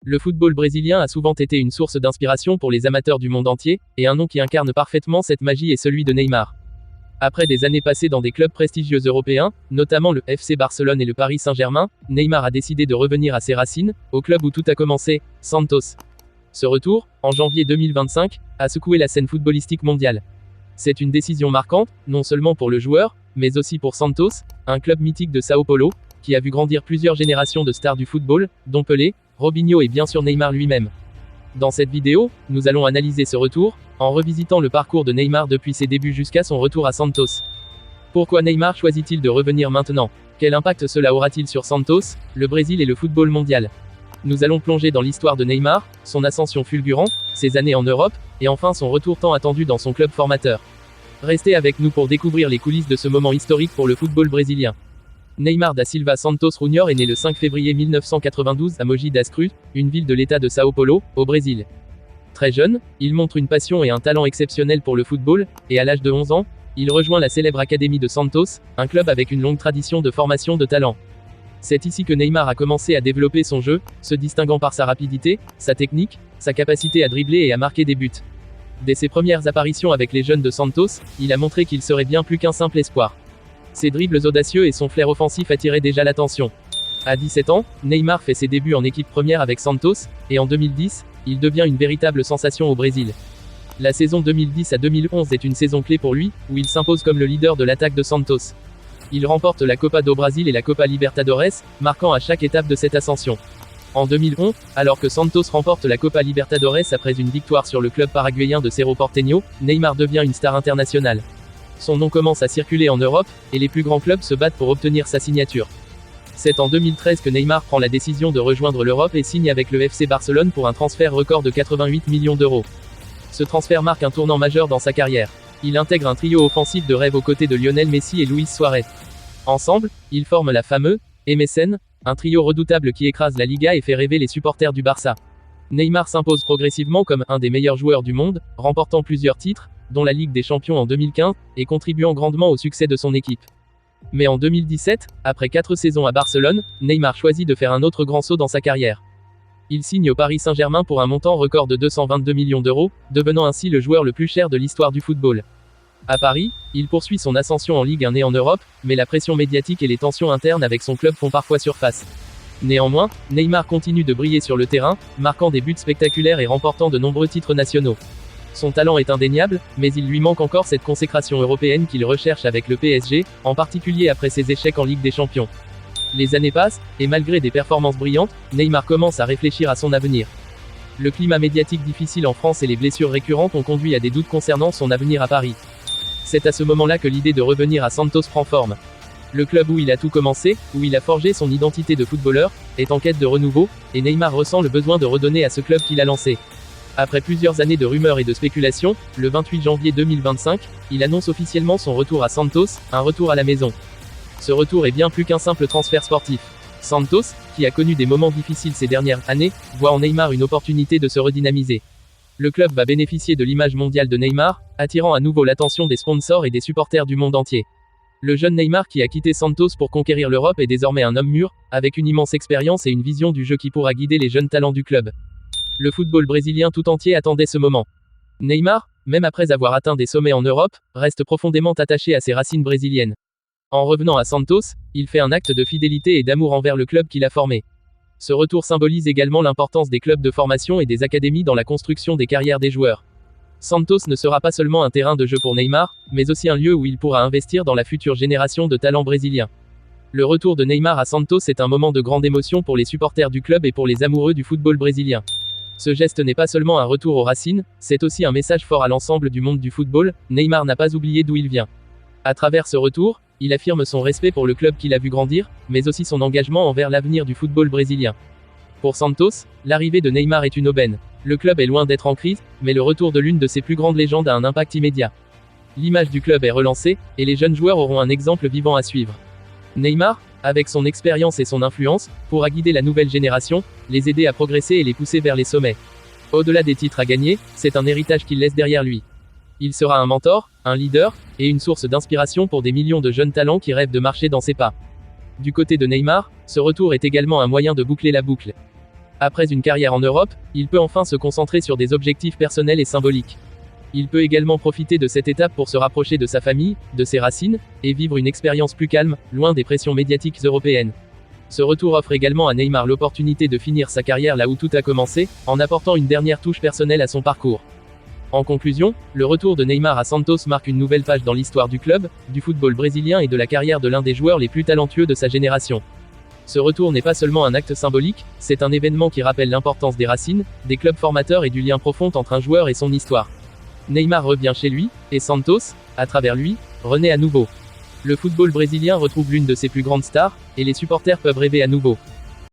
Le football brésilien a souvent été une source d'inspiration pour les amateurs du monde entier, et un nom qui incarne parfaitement cette magie est celui de Neymar. Après des années passées dans des clubs prestigieux européens, notamment le FC Barcelone et le Paris Saint-Germain, Neymar a décidé de revenir à ses racines, au club où tout a commencé, Santos. Ce retour, en janvier 2025, a secoué la scène footballistique mondiale. C'est une décision marquante, non seulement pour le joueur, mais aussi pour Santos, un club mythique de Sao Paulo, qui a vu grandir plusieurs générations de stars du football, dont Pelé, Robinho et bien sûr Neymar lui-même. Dans cette vidéo, nous allons analyser ce retour, en revisitant le parcours de Neymar depuis ses débuts jusqu'à son retour à Santos. Pourquoi Neymar choisit-il de revenir maintenant? Quel impact cela aura-t-il sur Santos, le Brésil et le football mondial? Nous allons plonger dans l'histoire de Neymar, son ascension fulgurante, ses années en Europe, et enfin son retour tant attendu dans son club formateur. Restez avec nous pour découvrir les coulisses de ce moment historique pour le football brésilien. Neymar da Silva Santos Júnior est né le 5 février 1992 à Mogi das Cruzes, une ville de l'état de Sao Paulo, au Brésil. Très jeune, il montre une passion et un talent exceptionnel pour le football, et à l'âge de 11 ans, il rejoint la célèbre Académie de Santos, un club avec une longue tradition de formation de talents. C'est ici que Neymar a commencé à développer son jeu, se distinguant par sa rapidité, sa technique, sa capacité à dribbler et à marquer des buts. Dès ses premières apparitions avec les jeunes de Santos, il a montré qu'il serait bien plus qu'un simple espoir. Ses dribbles audacieux et son flair offensif attiraient déjà l'attention. À 17 ans, Neymar fait ses débuts en équipe première avec Santos, et en 2010, il devient une véritable sensation au Brésil. La saison 2010 à 2011 est une saison clé pour lui, où il s'impose comme le leader de l'attaque de Santos. Il remporte la Copa do Brasil et la Copa Libertadores, marquant à chaque étape de cette ascension. En 2011, alors que Santos remporte la Copa Libertadores après une victoire sur le club paraguayen de Cerro Porteño, Neymar devient une star internationale. Son nom commence à circuler en Europe, et les plus grands clubs se battent pour obtenir sa signature. C'est en 2013 que Neymar prend la décision de rejoindre l'Europe et signe avec le FC Barcelone pour un transfert record de 88 millions d'euros. Ce transfert marque un tournant majeur dans sa carrière. Il intègre un trio offensif de rêve aux côtés de Lionel Messi et Luis Suarez. Ensemble, ils forment la fameuse MSN, un trio redoutable qui écrase la Liga et fait rêver les supporters du Barça. Neymar s'impose progressivement comme un des meilleurs joueurs du monde, remportant plusieurs titres, dont la Ligue des Champions en 2015, et contribuant grandement au succès de son équipe. Mais en 2017, après 4 saisons à Barcelone, Neymar choisit de faire un autre grand saut dans sa carrière. Il signe au Paris Saint-Germain pour un montant record de 222 millions d'euros, devenant ainsi le joueur le plus cher de l'histoire du football. À Paris, il poursuit son ascension en Ligue 1 et en Europe, mais la pression médiatique et les tensions internes avec son club font parfois surface. Néanmoins, Neymar continue de briller sur le terrain, marquant des buts spectaculaires et remportant de nombreux titres nationaux. Son talent est indéniable, mais il lui manque encore cette consécration européenne qu'il recherche avec le PSG, en particulier après ses échecs en Ligue des Champions. Les années passent, et malgré des performances brillantes, Neymar commence à réfléchir à son avenir. Le climat médiatique difficile en France et les blessures récurrentes ont conduit à des doutes concernant son avenir à Paris. C'est à ce moment-là que l'idée de revenir à Santos prend forme. Le club où il a tout commencé, où il a forgé son identité de footballeur, est en quête de renouveau, et Neymar ressent le besoin de redonner à ce club qu'il a lancé. Après plusieurs années de rumeurs et de spéculations, le 28 janvier 2025, il annonce officiellement son retour à Santos, un retour à la maison. Ce retour est bien plus qu'un simple transfert sportif. Santos, qui a connu des moments difficiles ces dernières années, voit en Neymar une opportunité de se redynamiser. Le club va bénéficier de l'image mondiale de Neymar, attirant à nouveau l'attention des sponsors et des supporters du monde entier. Le jeune Neymar qui a quitté Santos pour conquérir l'Europe est désormais un homme mûr, avec une immense expérience et une vision du jeu qui pourra guider les jeunes talents du club. Le football brésilien tout entier attendait ce moment. Neymar, même après avoir atteint des sommets en Europe, reste profondément attaché à ses racines brésiliennes. En revenant à Santos, il fait un acte de fidélité et d'amour envers le club qu'il a formé. Ce retour symbolise également l'importance des clubs de formation et des académies dans la construction des carrières des joueurs. Santos ne sera pas seulement un terrain de jeu pour Neymar, mais aussi un lieu où il pourra investir dans la future génération de talents brésiliens. Le retour de Neymar à Santos est un moment de grande émotion pour les supporters du club et pour les amoureux du football brésilien. Ce geste n'est pas seulement un retour aux racines, c'est aussi un message fort à l'ensemble du monde du football, Neymar n'a pas oublié d'où il vient. À travers ce retour, il affirme son respect pour le club qu'il a vu grandir, mais aussi son engagement envers l'avenir du football brésilien. Pour Santos, l'arrivée de Neymar est une aubaine. Le club est loin d'être en crise, mais le retour de l'une de ses plus grandes légendes a un impact immédiat. L'image du club est relancée, et les jeunes joueurs auront un exemple vivant à suivre. Neymar, avec son expérience et son influence, pourra guider la nouvelle génération, les aider à progresser et les pousser vers les sommets. Au-delà des titres à gagner, c'est un héritage qu'il laisse derrière lui. Il sera un mentor, un leader, et une source d'inspiration pour des millions de jeunes talents qui rêvent de marcher dans ses pas. Du côté de Neymar, ce retour est également un moyen de boucler la boucle. Après une carrière en Europe, il peut enfin se concentrer sur des objectifs personnels et symboliques. Il peut également profiter de cette étape pour se rapprocher de sa famille, de ses racines, et vivre une expérience plus calme, loin des pressions médiatiques européennes. Ce retour offre également à Neymar l'opportunité de finir sa carrière là où tout a commencé, en apportant une dernière touche personnelle à son parcours. En conclusion, le retour de Neymar à Santos marque une nouvelle page dans l'histoire du club, du football brésilien et de la carrière de l'un des joueurs les plus talentueux de sa génération. Ce retour n'est pas seulement un acte symbolique, c'est un événement qui rappelle l'importance des racines, des clubs formateurs et du lien profond entre un joueur et son histoire. Neymar revient chez lui, et Santos, à travers lui, renaît à nouveau. Le football brésilien retrouve l'une de ses plus grandes stars, et les supporters peuvent rêver à nouveau.